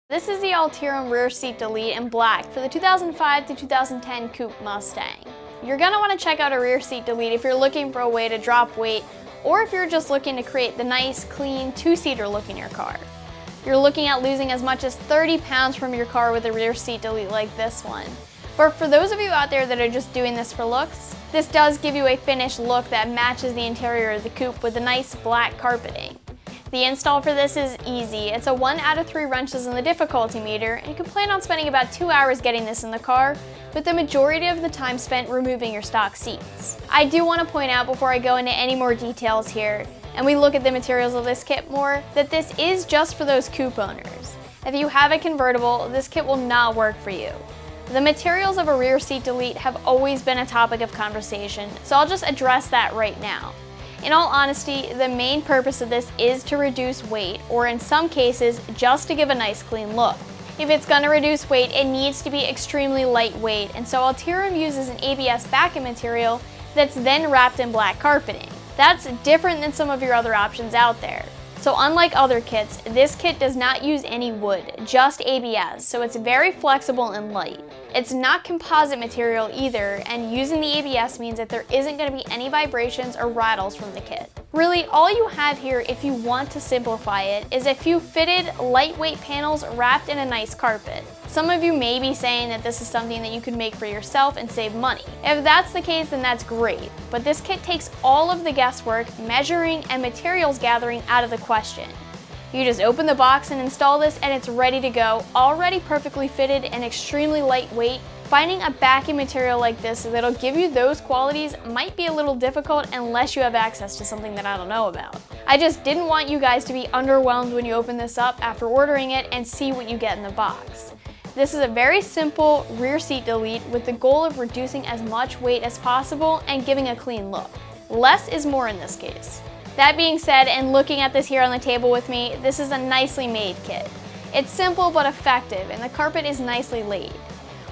This is the Alterum Rear Seat Delete in black for the 2005 to 2010 Coupe Mustang. You're going to want to check out a rear seat delete if you're looking for a way to drop weight, or if you're just looking to create the nice, clean, two-seater look in your car. You're looking at losing as much as 30 pounds from your car with a rear seat delete like this one. But for those of you out there that are just doing this for looks, this does give you a finished look that matches the interior of the coupe with a nice black carpeting. The install for this is easy. It's a 1 out of 3 wrenches in the difficulty meter, and you can plan on spending about 2 hours getting this in the car, with the majority of the time spent removing your stock seats. I do want to point out before I go into any more details here, and we look at the materials of this kit more, that this is just for those coupe owners. If you have a convertible, this kit will not work for you. The materials of a rear seat delete have always been a topic of conversation, so I'll just address that right now. In all honesty, the main purpose of this is to reduce weight, or in some cases, just to give a nice clean look. If it's going to reduce weight, it needs to be extremely lightweight, and so Alterum uses an ABS backing material that's then wrapped in black carpeting. That's different than some of your other options out there. So unlike other kits, this kit does not use any wood, just ABS, so it's very flexible and light. It's not composite material either, and using the ABS means that there isn't going to be any vibrations or rattles from the kit. Really, all you have here, if you want to simplify it, is a few fitted, lightweight panels wrapped in a nice carpet. Some of you may be saying that this is something that you could make for yourself and save money. If that's the case, then that's great, but this kit takes all of the guesswork, measuring, and materials gathering out of the question. You just open the box and install this, and it's ready to go, already perfectly fitted and extremely lightweight. Finding a backing material like this that'll give you those qualities might be a little difficult unless you have access to something that I don't know about. I just didn't want you guys to be underwhelmed when you open this up after ordering it and see what you get in the box. This is a very simple rear seat delete with the goal of reducing as much weight as possible and giving a clean look. Less is more in this case. That being said, and looking at this here on the table with me, this is a nicely made kit. It's simple but effective, and the carpet is nicely laid.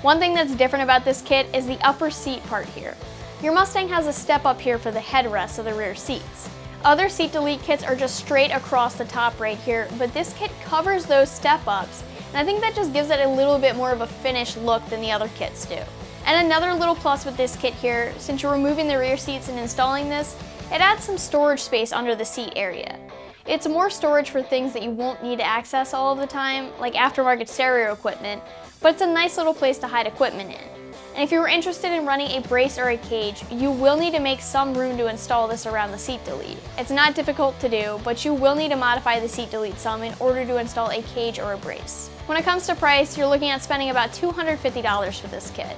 One thing that's different about this kit is the upper seat part here. Your Mustang has a step up here for the headrest of the rear seats. Other seat delete kits are just straight across the top right here, but this kit covers those step ups, and I think that just gives it a little bit more of a finished look than the other kits do. And another little plus with this kit here, since you're removing the rear seats and installing this, it adds some storage space under the seat area. It's more storage for things that you won't need to access all of the time, like aftermarket stereo equipment, but it's a nice little place to hide equipment in. And if you were interested in running a brace or a cage, you will need to make some room to install this around the seat delete. It's not difficult to do, but you will need to modify the seat delete some in order to install a cage or a brace. When it comes to price, you're looking at spending about $250 for this kit.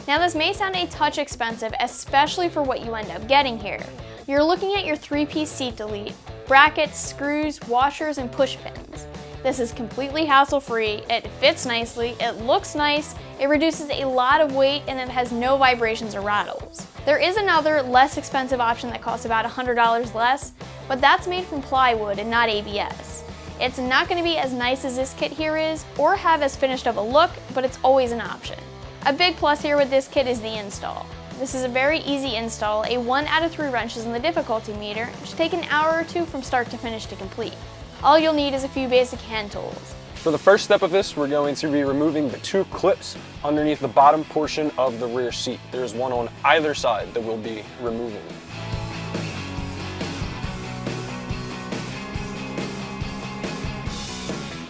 Now this may sound a touch expensive, especially for what you end up getting here. You're looking at your 3-piece seat delete, brackets, screws, washers, and push pins. This is completely hassle-free, it fits nicely, it looks nice, it reduces a lot of weight, and it has no vibrations or rattles. There is another, less expensive option that costs about $100 less, but that's made from plywood and not ABS. It's not going to be as nice as this kit here is, or have as finished of a look, but it's always an option. A big plus here with this kit is the install. This is a very easy install, a 1 out of 3 wrenches in the difficulty meter. It should take an hour or two from start to finish to complete. All you'll need is a few basic hand tools. For the first step of this, we're going to be removing the 2 clips underneath the bottom portion of the rear seat. There's one on either side that we'll be removing.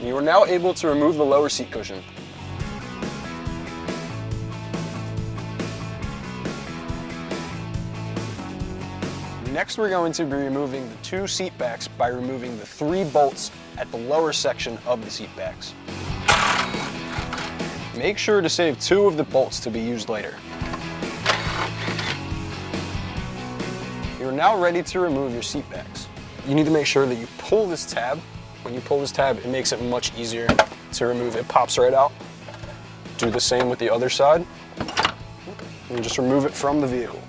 You are now able to remove the lower seat cushion. Next, we're going to be removing the 2 seat backs by removing the 3 bolts at the lower section of the seat backs. Make sure to save 2 of the bolts to be used later. You're now ready to remove your seat backs. You need to make sure that you pull this tab. When you pull this tab, it makes it much easier to remove. It pops right out. Do the same with the other side. And just remove it from the vehicle.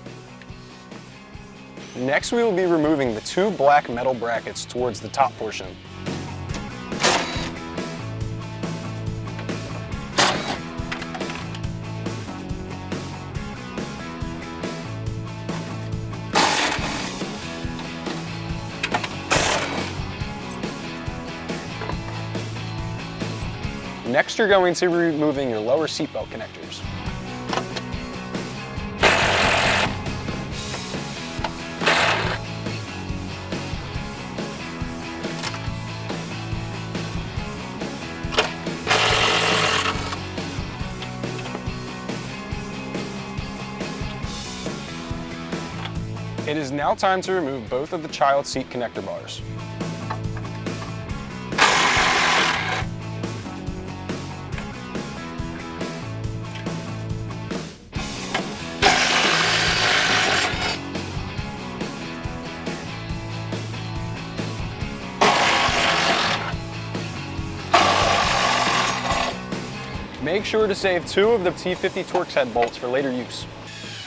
Next, we will be removing the 2 black metal brackets towards the top portion. Next, you're going to be removing your lower seatbelt connectors. It is now time to remove both of the child seat connector bars. Make sure to save 2 of the T50 Torx head bolts for later use.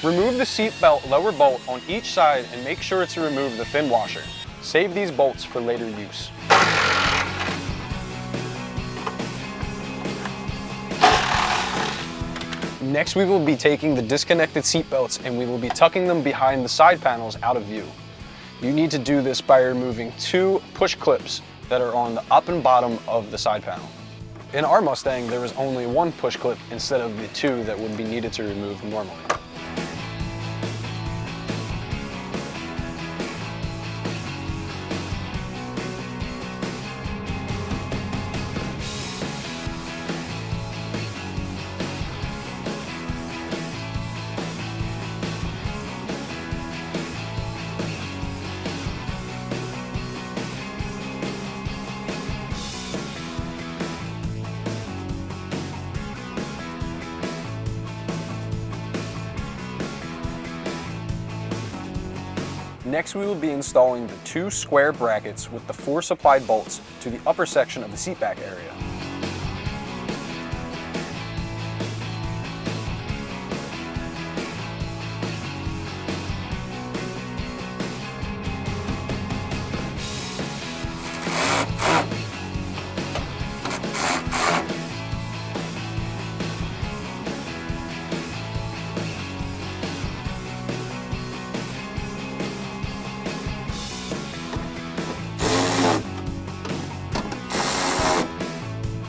Remove the seatbelt lower bolt on each side and make sure to remove the fin washer. Save these bolts for later use. Next, we will be taking the disconnected seatbelts and we will be tucking them behind the side panels out of view. You need to do this by removing 2 push clips that are on the up and bottom of the side panel. In our Mustang, there was only 1 push clip instead of the 2 that would be needed to remove normally. Next, we will be installing the 2 square brackets with the 4 supplied bolts to the upper section of the seat back area.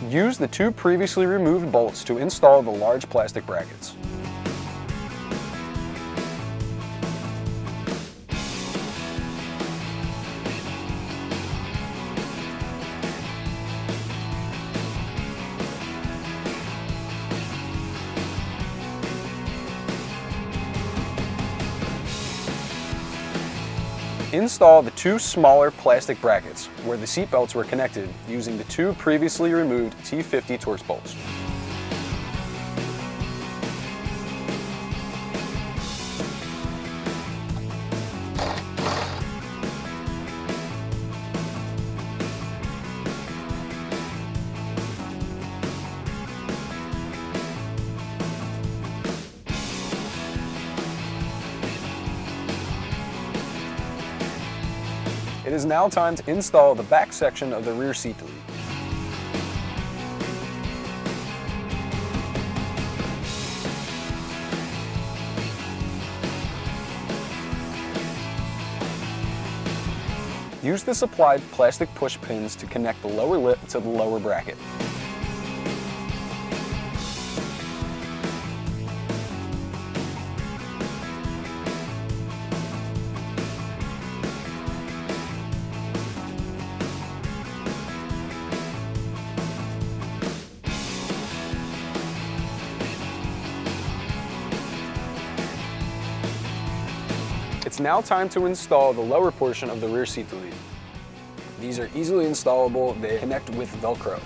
Use the 2 previously removed bolts to install the large plastic brackets. Install the 2 smaller plastic brackets where the seat belts were connected using the 2 previously removed T50 Torx bolts. It is now time to install the back section of the rear seat delete. Use the supplied plastic push pins to connect the lower lip to the lower bracket. It's now time to install the lower portion of the rear seat delete. These are easily installable. They connect with Velcro.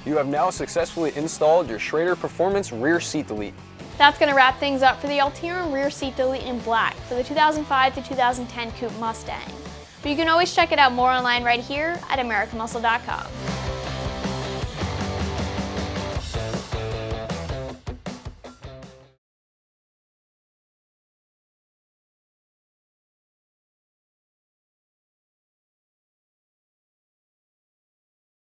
You have now successfully installed your Schrader Performance Rear Seat Delete. That's going to wrap things up for the Alterum Rear Seat Delete in black for the 2005 to 2010 Coupe Mustang. But you can always check it out more online right here at AmericanMuscle.com.